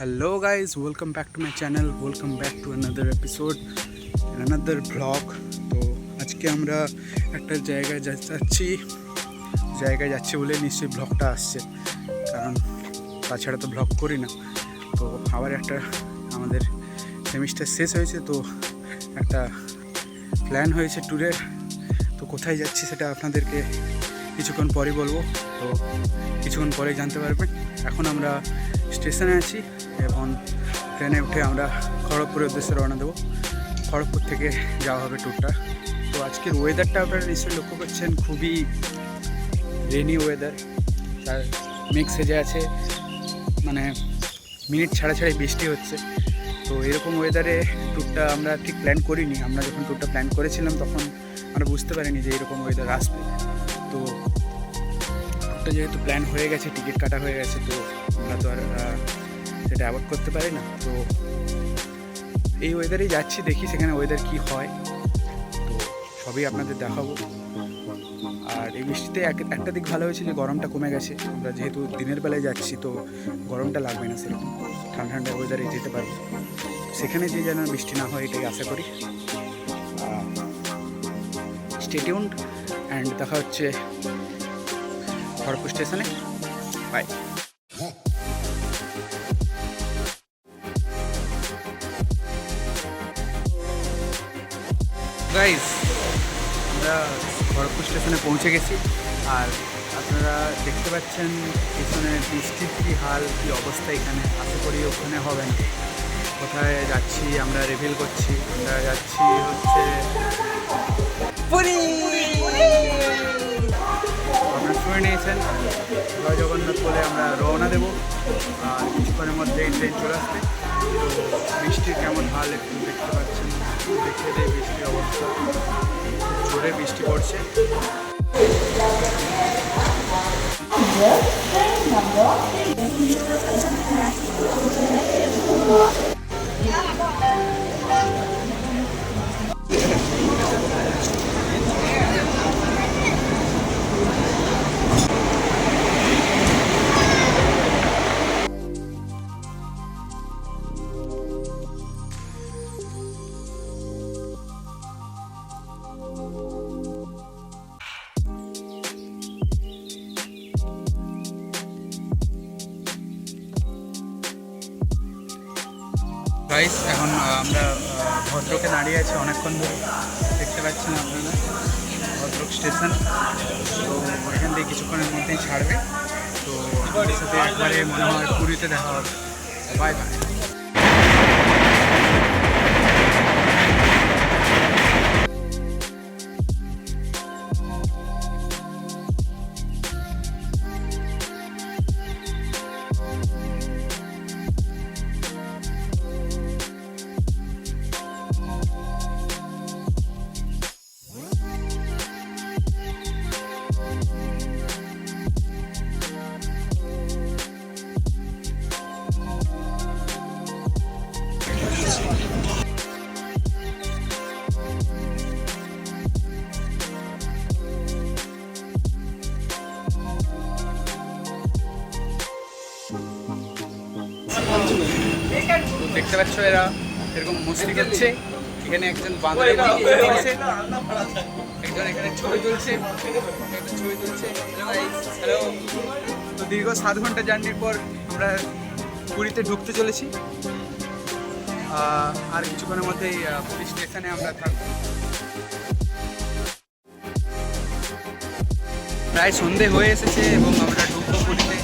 Hello guys, welcome back to my channel, welcome back to another episode and another vlog. তো আজকে আমরা একটা জায়গায় যাচ্ছি বলে নিশ্চয়ই ব্লগটা আসছে, কারণ তাছাড়া তো ব্লগ করি না। তো আবার একটা আমাদের সেমিস্টার শেষ হয়েছে, তো একটা প্ল্যান হয়েছে ট্যুরের। তো কোথায় যাচ্ছি সেটা আপনাদেরকে কিছুক্ষণ পরে বলবো, তো কিছুক্ষণ পরে জানতে পারবেন। এখন আমরা স্টেশনে আছি এবং ট্রেনে উঠে আমরা খড়গপুরের উদ্দেশ্যে রওনা দেবো। খড়গপুর থেকে যাওয়া হবে ট্যুরটা। তো আজকের ওয়েদারটা আপনারা নিশ্চয়ই লক্ষ্য করছেন, খুবই রেনি ওয়েদার, তার মেঘ সেজে আছে, মানে মিনিট ছাড়া ছাড়াই বৃষ্টি হচ্ছে। তো এরকম ওয়েদারে ট্যুরটা আমরা ঠিক প্ল্যান করিনি। আমরা যখন ট্যুরটা প্ল্যান করেছিলাম তখন আমরা বুঝতে পারিনি যে এরকম ওয়েদার আসবে। তো ট্যুরটা যেহেতু প্ল্যান হয়ে গেছে, টিকিট কাটা হয়ে গেছে, তো আমরা তো আর সেটা অ্যাভয়েড করতে পারি না। তো এই ওয়েদারেই যাচ্ছি, দেখি সেখানে ওয়েদার কী হয়, তো সবই আপনাদের দেখাবো। আর এই বৃষ্টিতে একটা দিক ভালো হয়েছে যে গরমটা কমে গেছে। আমরা যেহেতু দিনের বেলায় যাচ্ছি, তো গরমটা লাগবে না, সেরকম ঠান্ডা ঠান্ডা ওয়েদারে যেতে পারবো। সেখানে যে যেন বৃষ্টি না হয় এটাই আশা করি। স্টে টিউনড অ্যান্ড দেখা হচ্ছে খড়গপুর স্টেশনে। বাই। গাইস, আমরা খড়গপুর স্টেশনে পৌঁছে গেছি, আর আপনারা দেখতে পাচ্ছেন পিছনে বৃষ্টির কী হাল, কী অবস্থা এখানে। আশা করি ওখানে হবে না। কোথায় যাচ্ছি আমরা রিভিল করছি। আমরা যাচ্ছি হচ্ছে পুরী। আপনারা শুনে নিয়েছেন, জয় জগন্নাথ বলে আমরা রওনা দেবো। আর কিছুক্ষণের মধ্যেই ট্রেন চলে আসবে। তো বৃষ্টির কেমন হাল একটু দেখতে পাচ্ছেন, দেখতে দেয় বৃষ্টির অবস্থা, জোরে বৃষ্টি পড়ছে। গাইস, এখন আমরা ভদ্রকে দাঁড়িয়ে আছি অনেকক্ষণ ধরে, দেখতে পাচ্ছেন আপনারা ভদ্রক স্টেশন। তো ওইখান থেকে কিছুক্ষণের মধ্যেই ছাড়বে। তো আমাদের সাথে একবারে মনে হয় পুরীতে দেখা হবে। Bye bye. দেখতে পাচ্ছ এরা এরকম মস্তি করছে। এখানে একজন বাঁদরে আছে, একজন এখানে ছবি তুলছে। হ্যালো। তো দীর্ঘ 7 ঘন্টা জার্নির পর আমরা পুরীতে ঢুকতে চলেছি। আর কিছুক্ষণের মধ্যেই পুরী স্টেশনে আমরা থাকবো। প্রায় সন্ধে হয়ে এসেছে এবং আমরা ঢুকবো পুরীতে।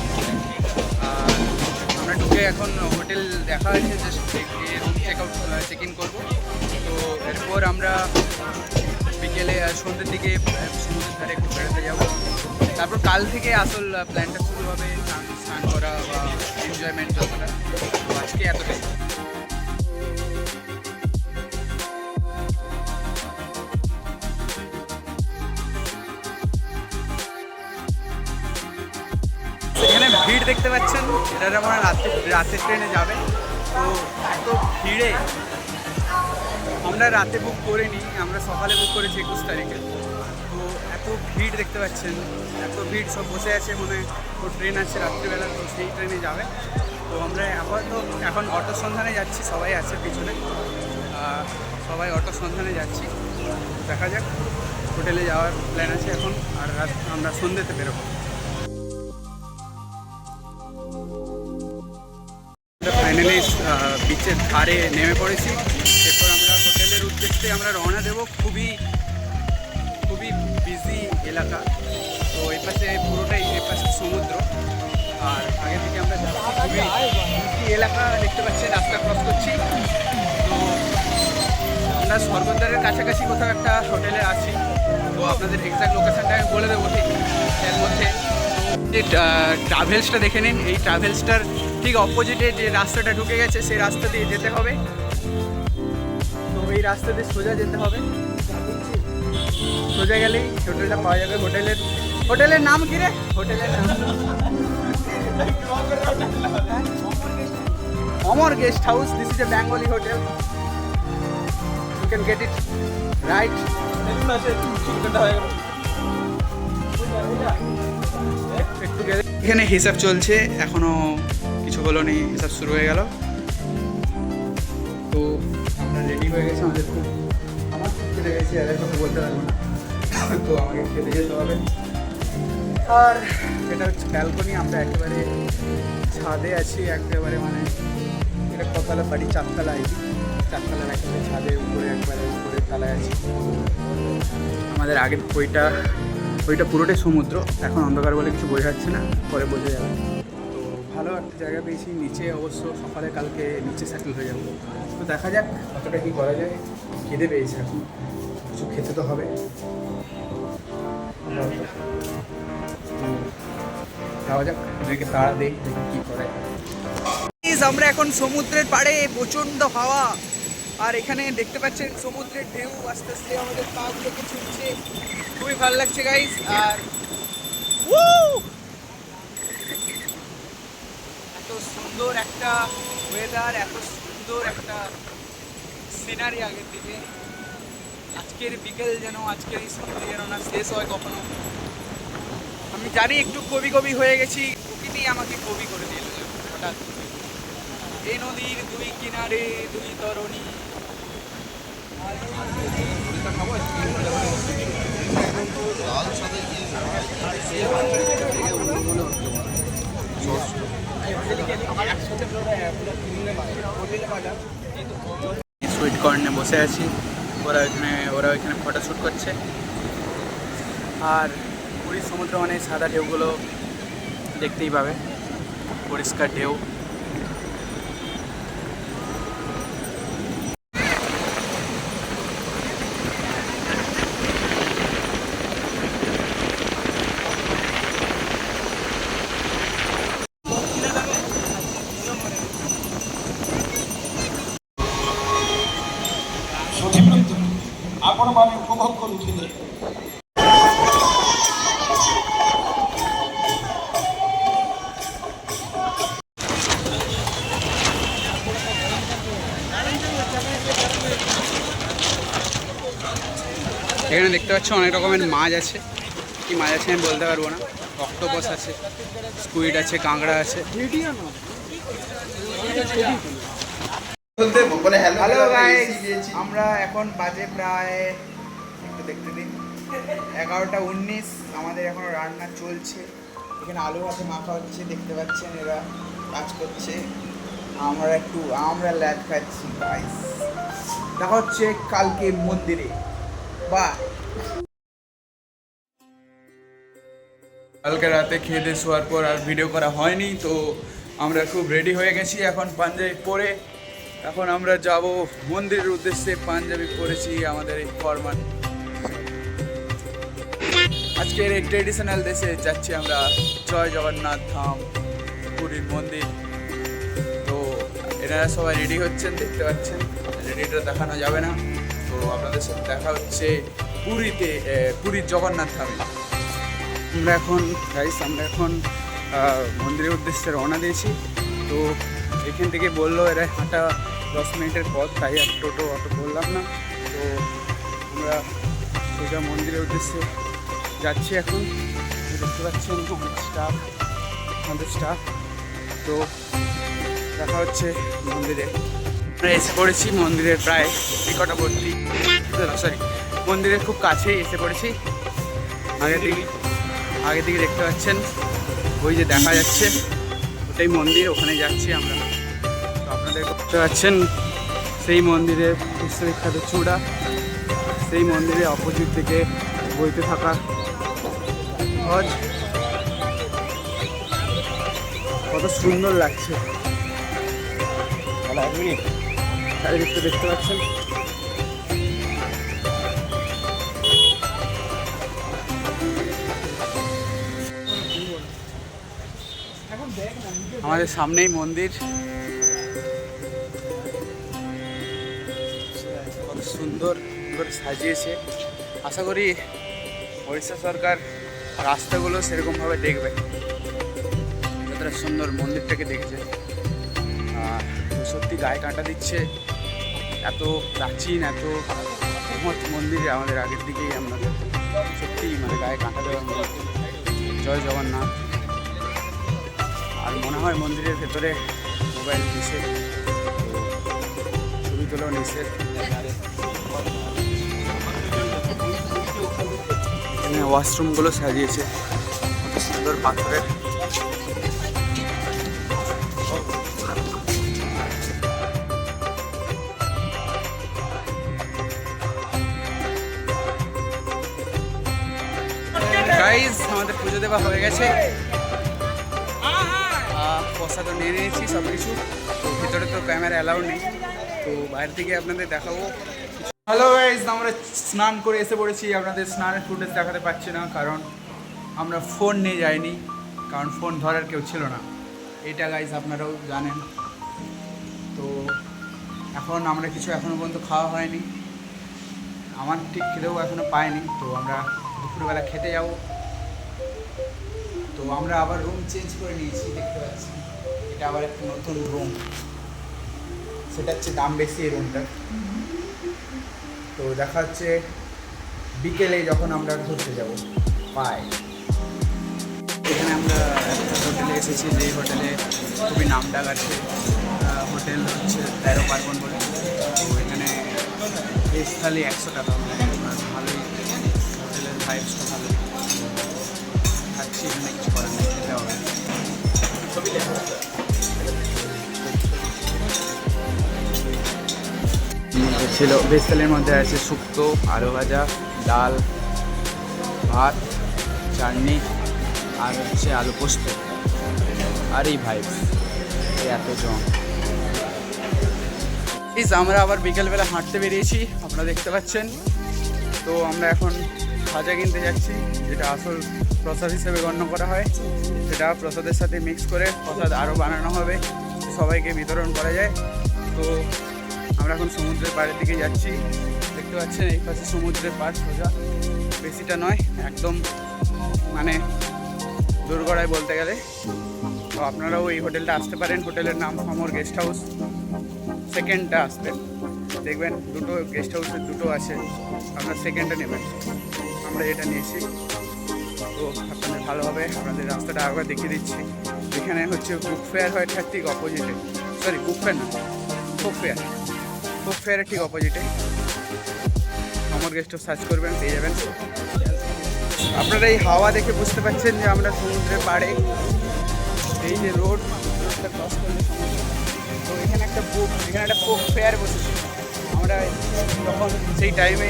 আমরা ঢুকে এখন হোটেল দেখা হয়েছে, জাস্ট রুম চেক ইন করবো। তো এরপর আমরা বিকেলে সন্ধ্যের দিকে সমুদ্রের ধারে একটু বেড়াতে যাবো। তারপর কাল থেকে আসল প্ল্যানটা শুরু হবে, স্নান করা বা এনজয়মেন্ট যতটা। তো আজকে এতটাই। এখানে ভিড় দেখতে পাচ্ছেন, এটা আমরা রাতের ট্রেনে যাবে। তো এত ভিড়ে আমরা রাতে বুক করিনি, আমরা সকালে বুক করেছি 21 তারিখে। তো এত ভিড় দেখতে পাচ্ছেন, এত ভিড়, সব বসে আছে, মনে হয় ট্রেন আছে রাত্রিবেলা, তো সেই ট্রেনে যাবে। তো তো আমরা এখন অটো সন্ধানে যাচ্ছি, সবাই আছে পিছনে, সবাই অটো সন্ধানে যাচ্ছি। দেখা যাক, হোটেলে যাওয়ার প্ল্যান আছে এখন, আর আমরা সন্ধ্যেতে বেরোবো। ফাইনালি বিচের ধারে নেমে পড়েছি। এরপর আমরা হোটেলের উদ্দেশ্যে আমরা রওনা দেব। খুবই বিজি এলাকা, তো এই পাশে পুরোটাই, এই পাশে সমুদ্র, আর আগে থেকে আমরা যাচ্ছি। খুবই বিজি এলাকা দেখতে পাচ্ছি, রাস্তা ক্রস করছি। তো আমরা স্বর্গদ্বারের কাছাকাছি কোথাও একটা হোটেলে আছি, তো আপনাদের এক্সাক্ট লোকেশানটা আমি বলে দেবো ঠিক এর মধ্যে। যে ট্রাভেলসটা দেখে নিন, এই ট্রাভেলসটার ঠিক অপোজিটে যে রাস্তাটা ঢুকে গেছে সেই রাস্তা দিয়ে যেতে হবে। তো এই রাস্তা দিয়ে সোজা যেতে হবে, সোজা গেলেই হোটেলটা পাওয়া যাবে। হোটেলের নাম কি রে? হোটেলের নাম Amar guest house. This is a Bengali hotel, you can get it right. একটু গেলে এখানে হিসাব চলছে, এখনো কিছু হলো নি, হিসাব শুরু হয়ে গেল। তো আমরা রেডি হয়ে গেছি, আমার খেতে গেছি, এদের কথা বলতে পারবো না, তো আমাকে খেতে যেতে হবে। আর এটা হচ্ছে ব্যালকনি, আমরা একেবারে ছাদে আছি, একেবারে মানে এটা কতলা বাড়ি, চারতলা, চারতলার একেবারে ছাদের উপরে, একবারে উপরের তলায় আছি। আমাদের আগের ওইটা পুরোটাই সমুদ্র, এখন অন্ধকার বলে কিছু বোঝা যাচ্ছে না, পরে বোঝা যাবে। তো ভালো একটা জায়গা পেয়েছি নিচে, অবশ্য সকালে কালকে নিচে সেটেল হয়ে যাবো। তো দেখা যাক কতটা কী করা যায়। খিদে পেয়েছে, এখন কিছু খেতে তো হবে। যাওয়া যাক, ওদেরকে তাড়া দেই, দেখি কী করে। আমরা এখন সমুদ্রের পাড়ে, প্রচণ্ড হাওয়া, আর এখানে দেখতে পাচ্ছেন সমুদ্রের ঢেউ আস্তে আস্তে আমাদের পাগুলোকে ছুটছে, খুবই ভালো লাগছে গাইস। আর এত সুন্দর একটা ওয়েদার, এত সুন্দর একটা সিনারি আগের দিকে। আজকের বিকেল যেন, আজকের এই সন্ধ্যে যেন না শেষ হয় কখনো। আমি জানি একটু কবি হয়ে গেছি, প্রকৃতি আমাকে কবি করে দিল হঠাৎ। এই নদীর দুই কিনারে দুই তরণী, সুইট কর্নে বসে আছি, ওরা ওইখানে ফটোশ্যুট করছে। আর পুরীর সমুদ্র মানে সাদা ঢেউগুলো দেখতেই পাবে, পরিষ্কার ঢেউ। ଆପଣମାନେ ଉପଭୋଗ କରୁଥିଲେ। এখানে দেখতে পাচ্ছ অনেক রকমের মাছ আছে, কি মাছ আছে আমি বলতে পারবো না। অক্টোপাস আছে, স্কুইড আছে, কাঁকড়া আছে। হ্যালো গাইস, আমরা এখন বাজে প্রায়, একটু দেখতে দিন, 11টা 19। আমাদের এখন রান্না চলছে, এখানে আলু ভাতে মাখা হচ্ছে, দেখতে পাচ্ছেন এরা কাজ করছে, আমরা ল্যাদ খাচ্ছি গাইস। দেখা হচ্ছে কালকে মন্দিরে, বা কালকে রাতে খেয়ে দিয়ে শোয়ার পর আর ভিডিও করা হয়নি, তো আমরা খুব রেডি হয়ে গেছি এখন পাঞ্জাবি পরে। এখন আমরা যাব মন্দিরের উদ্দেশ্যে, পাঞ্জাবি পরেছি, আমাদের এই ফরমান। আজকের এই ট্রেডিশনাল দেশে যাচ্ছি আমরা, জয় জগন্নাথ ধাম, পুরীর মন্দির। তো এনারা সবাই রেডি হচ্ছেন, দেখতে পাচ্ছেন, রেডিটা দেখানো যাবে না, তো আপনাদের সাথে দেখা হচ্ছে পুরীর জগন্নাথ ধামে। আমরা এখন মন্দিরের উদ্দেশ্যে রওনা দিয়েছি। তো এখান থেকে বললো এরা হাঁটা 10 মিনিটের পথ, তাই আর অটো বললাম না। তো আমরা সোজা মন্দিরের উদ্দেশ্যে যাচ্ছি এখন। দেখতে পাচ্ছেন আমাদের স্টাফ। তো দেখা হচ্ছে মন্দিরে। আমরা এসে পড়েছি মন্দিরের প্রায় নিকটবর্তী, সরি মন্দিরের খুব কাছেই এসে পড়েছি। আগের দিকে দেখতে পাচ্ছেন ওই যে দেখা যাচ্ছে ওটাই মন্দির, ওখানে যাচ্ছি আমরা। তো আপনাদের দেখতে পাচ্ছেন সেই মন্দিরের বিশ্ববিখ্যাত চূড়া, সেই মন্দিরের অপোজিট থেকে বইতে থাকা হ্রদ, কত সুন্দর লাগছে চারিদিকটা দেখতে পাচ্ছেন। আমাদের সামনেই মন্দির, কত সুন্দর করে সাজিয়েছে। আশা করি ওড়িশা সরকার রাস্তাগুলো সেরকমভাবে দেখবে, যতটা সুন্দর মন্দিরটাকে দেখেছে। সত্যি গায়ে কাঁটা দিচ্ছে, এত প্রাচীন এত মহৎ মন্দিরে আমাদের আগের দিকেই আমরা সত্যি মানে গায়ে কাঁটা দেওয়ার মতো। জয় জগন্নাথ। আর মনে হয় মন্দিরের ভেতরে মোবাইল নিষেধ, ছবি তোলাও নিষেধ। এখানে ওয়াশরুমগুলো সাজিয়েছে কত সুন্দর পাথরের। গাইজ আমাদের পুজো দেওয়া হয়ে গেছে, প্রসাদও নিয়ে নিয়েছি সব কিছু। তো ভিতরে তো ক্যামেরা অ্যালাউ নেই, তো বাইরে থেকে আপনাদের দেখাবো। হ্যালো গাইজ, আমরা স্নান করে এসে পড়েছি। আপনাদের স্নানের ফুটেজ দেখাতে পারছি না, কারণ আমরা ফোন নিয়ে যাইনি, কারণ ফোন ধরার কেউ ছিল না। এটা গাইজ আপনারাও জানেন। তো এখন আমরা কিছু এখনও পর্যন্ত খাওয়া হয়নি, আমার ঠিক খেতেও এখনও পাইনি। তো আমরা দুপুরবেলা খেতে যাব। তো আমরা আবার রুম চেঞ্জ করে নিয়েছি, দেখতে পাচ্ছি এটা আবার একটা নতুন রুম, সেটা হচ্ছে দাম বেশি এই রুমটার। তো দেখা হচ্ছে বিকেলে যখন আমরা ঘুরতে যাব। বাই। এখানে আমরা একটা হোটেলে এসেছি, যেই হোটেলে খুবই নামডাক আছে। হোটেল হচ্ছে 13 পার্বণ বলে। তো এখানে ভেজ থালি 100 টাকা, ভালোই হোটেলের ভাইবসটা ভালো। খাচ্ছি, এখানে কিছু করার নেই, খেতে হবে। ছিল ভেজ থালির মধ্যে আছে শুক্তো, আলু ভাজা, ডাল, ভাত, চাটনি আর হচ্ছে আলু পোস্ত। আর এই ভাইবস এত জন। আমরা আবার বিকেলবেলা হাঁটতে বেরিয়েছি, আপনারা দেখতে পাচ্ছেন। তো আমরা এখন ভাজা কিনতে যাচ্ছি, যেটা আসল প্রসাদ হিসেবে গণ্য করা হয়। সেটা প্রসাদের সাথে মিক্স করে প্রসাদ আরও বানানো হবে, সবাইকে বিতরণ করা যায়। তো আমরা এখন সমুদ্রের পাড়ের দিকে যাচ্ছি, দেখতে পাচ্ছেন এই পাশে সমুদ্রের পাড় সোজা, বেশিটা নয়, একদম মানে দোরগোড়ায় বলতে গেলে। তো আপনারাও এই হোটেলটা আসতে পারেন। হোটেলের নাম সমর গেস্ট হাউস। সেকেন্ডটা আসবেন, দেখবেন দুটো গেস্ট হাউসের দুটো আছে, আপনার সেকেন্ডটা নেবেন। আমরা এটা নিয়েছি। তো আপনাদের ভালো হবে। আপনাদের রাস্তাটা আরেকবার দেখিয়ে দিচ্ছি। এখানে হচ্ছে বুক ফেয়ার হয় ঠিক অপোজিটে, সরি বুক ফেয়ার না, ফোক ফেয়ার। ফোক ফেয়ারের ঠিক অপোজিটে সমর গেস্ট হাউস সার্চ করবেন, পেয়ে যাবেন। আপনারা এই হাওয়া দেখে বুঝতে পারছেন যে আমরা সমুদ্রের পাড়ে। এই যে রোডটা ক্রস করলে সমুদ্র। তো এখানে একটা ফোক ফেয়ার বসেছে। আমরা যখন সেই টাইমে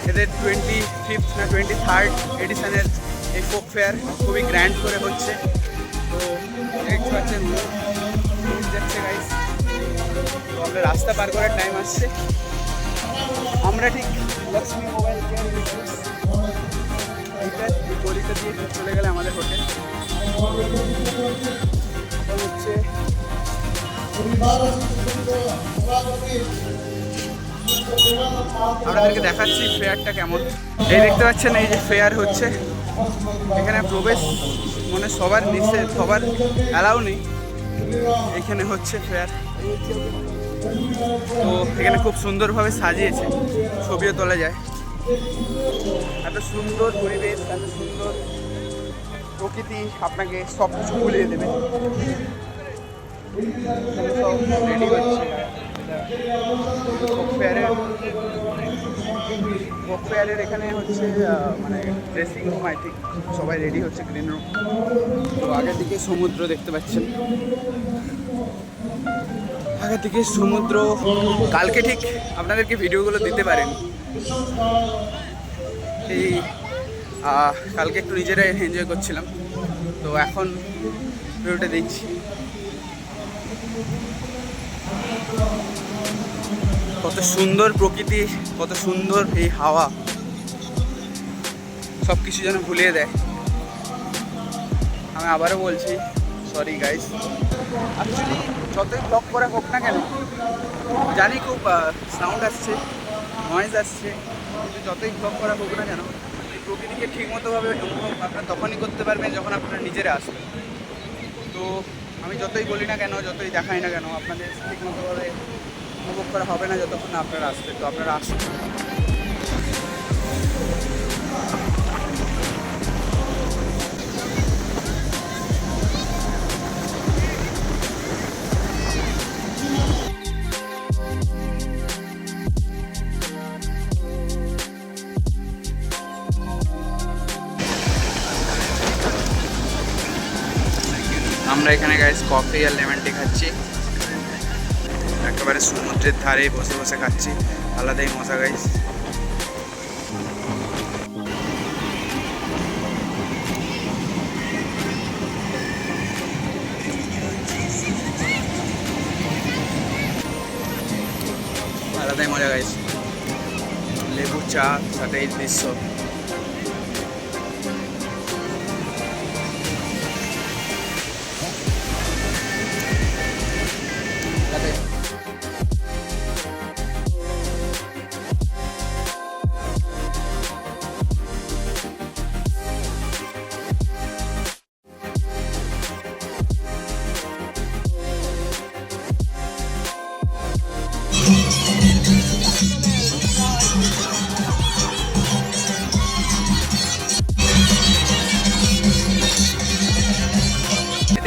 এদের 25th না 23rd এডিশনের এই ফোক ফেয়ার খুবই গ্র্যান্ড করে হচ্ছে। তো দেখতে পাচ্ছেন যাচ্ছে গাইস। তো আমরা রাস্তা পার করার টাইম আসছে। আমরা ঠিক লক্ষ্মী মোবাইল কেয়ার এইটা গলিটা দিয়ে চলে গেলে আমাদের হোটেল হচ্ছে। আপনাদেরকে দেখাচ্ছি ফেয়ারটা কেমন। এই দেখতে পাচ্ছেন, এই যে ফেয়ার হচ্ছে, এখানে প্রবেশ মানে সবার নিষেধ, সবার অ্যালাউ নেই। এখানে হচ্ছে ফেয়ার। তো এখানে খুব সুন্দরভাবে সাজিয়েছে, ছবিও তোলা যায়। এত সুন্দর পরিবেশ, এত সুন্দর প্রকৃতি আপনাকে সব কিছু ভুলিয়ে দেবে। রেডি হচ্ছে ওক ফেয়ারের এখানে হচ্ছে মানে ড্রেসিং রুম আই থিঙ্ক সবাই রেডি হচ্ছে গ্রিন রুম। তো আগের দিকে সমুদ্র দেখতে পাচ্ছেন, আগের দিকে সমুদ্র। কালকে ঠিক আপনাদেরকে ভিডিওগুলো দিতে পারেন, এই কালকে একটু নিজেরাই এনজয় করছিলাম, তো এখন ভিডিওটা দিচ্ছি। কত সুন্দর প্রকৃতি, কত সুন্দর এই হাওয়া, সব কিছু যেন ভুলিয়ে দেয়। আমি আবারও বলছি, সরি গাইস, অ্যাকচুয়ালি যতই ব্লগ করা হোক না কেন, জানি খুব সাউন্ড আসছে, নয়েজ আসছে, কিন্তু যতই ব্লগ করা হোক না কেন, এই প্রকৃতিকে ঠিকমতোভাবে অনুভব আপনারা তখনই করতে পারবেন যখন আপনারা নিজেরা আসবেন। তো আমি যতই বলি না কেন, যতই দেখাই না কেন, আপনাদের ঠিকমতোভাবে অনুভব করা হবে না যতক্ষণ না আপনারা আসবেন। তো আপনারা আসুন। আমরা এখানে গাইস কফি আর লেমন টি খাচ্ছি, একেবারে সমুদ্রের ধারে বসে বসে খাচ্ছি, আলাদাই মজা গাইস। আলাদাই মজা গাইস, লেবু চা সাথে এই দৃশ্য।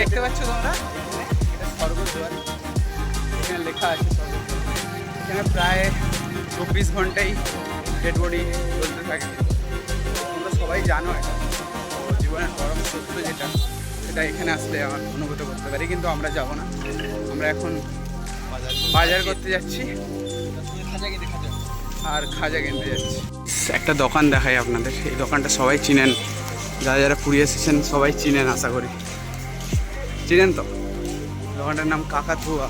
দেখতে পাচ্ছ তোমরা, এটা স্বর্গদ্বার, এখানে লেখা আছে স্বর্গদ্বার। এখানে প্রায় 24 ঘন্টাই ডেড বডি চলতে থাকে, তোমরা সবাই জানো এটা। তো জীবনের পরম সত্য যেটা, সেটা এখানে আসলে আমার অনুভূত করতে পারি। কিন্তু আমরা যাব না, আমরা এখন বাজার করতে যাচ্ছি আর খাজা কিনতে যাচ্ছি। একটা দোকান দেখাই আপনাদের, এই দোকানটা সবাই চিনেন, যারা যারা পুরী এসেছেন সবাই চিনেন আশা করি, চিনেন তো। দোকানটার নাম কাকাতুয়া।